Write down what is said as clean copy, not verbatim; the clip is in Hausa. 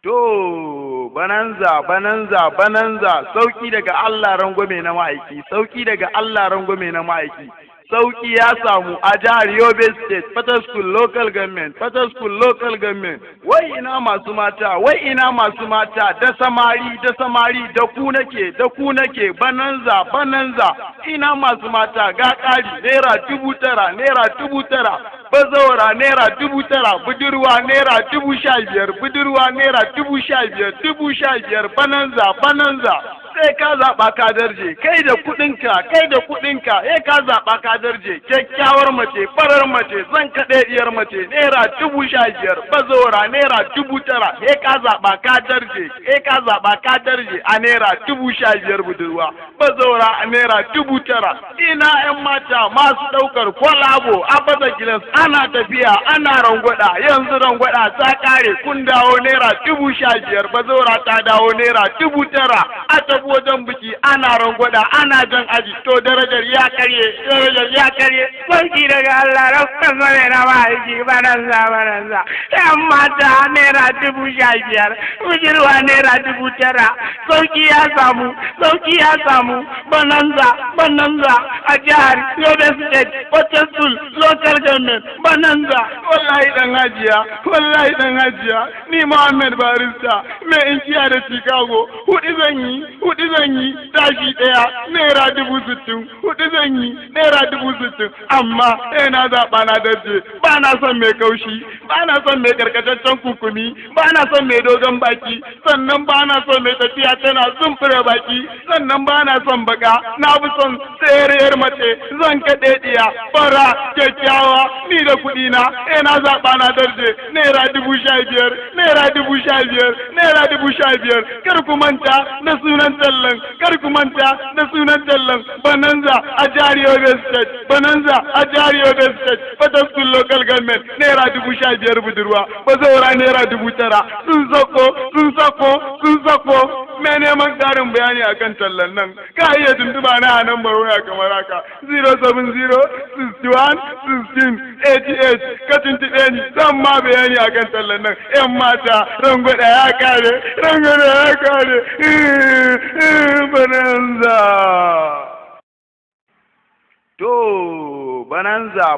To, bananza, bananza, bananza, sauki daga Allah rangwame na ma'aiki, sauki daga Allah rangwame na ma'aiki. Sauki ya samu a jihar Yobe State, Fataskul Local Government, Fataskul Local Government. Wai ina masu mata, wai ina masu mata, da samari, da ku nake, bananza, bananza. Ina masu mata, ga ƙari, naira 9,000, naira 9,000. Bazawara naira 9,000, budurwa naira 15,000, budurwa naira 15,000, 15,000, bananza, bananza. Sai ka zaɓa ka darje, kai da kuɗinka, ka zaɓa ka darje, kyakkyawar mace, farar mace, zan kaɗe diyar mace, naira 15,000, bazawara naira 9,000, ka zaɓa ka darje, ka zaɓa ka darje a naira 15,000 budurwa, bazawara a naira 9,000. Ina 'yan mata masu ɗaukar kwalabo a baza gilas, ana tafiya, ana rangwada, yanzu rangwada ta ƙare, kun dawo naira 15,000, bazawara ta dawo naira 9,000. A tafi wajen biki ana rangwada, ana jan aji, to darajar ya karye, sauki daga Allah rafkan zane na ma'aiki, bananza. Yan mata naira 15,000, budurwa naira 9,000, sauki ya samu, bananza a jihar Yobe State, Fataskul Local Government, bananza. Wallahi dan hajiya, ni Muhammad Barista, mai inkiya da Chicago, hudu zan yi, tashi ɗaya, naira 60,000, hudu zan yi, naira 60,000, amma na zaɓa na darje, ba na son mai kaushi, ba na son mai karkataccen kukumi, ba na son mai dogon baki, sannan ba na son mai tafiya tana zumfura baki, sannan ba na son baka, na fi son tsayariyar mace, zan kaɗe ɗiya, fara, kyakkyawa, ni da kuɗina, na zaɓa na darje, naira 15,000, naira 15,000, naira 15,000, kar ku manta da sunan tallan, bananza a jihar Yobe State, bananza a jihar Yobe State, Fataskul Local Government, naira 15,000 budurwa, bazawara naira 9,000, sun sako, mai neman ƙarin bayani akan tallan nan, ka iya tuntuba na a nan waya kamar haka, 070-61-16-88, ka tuntuɓe ni, zan ma bayani akan tallan nan, 'yan mata, rangwada ya kare, bananza. To, bananza.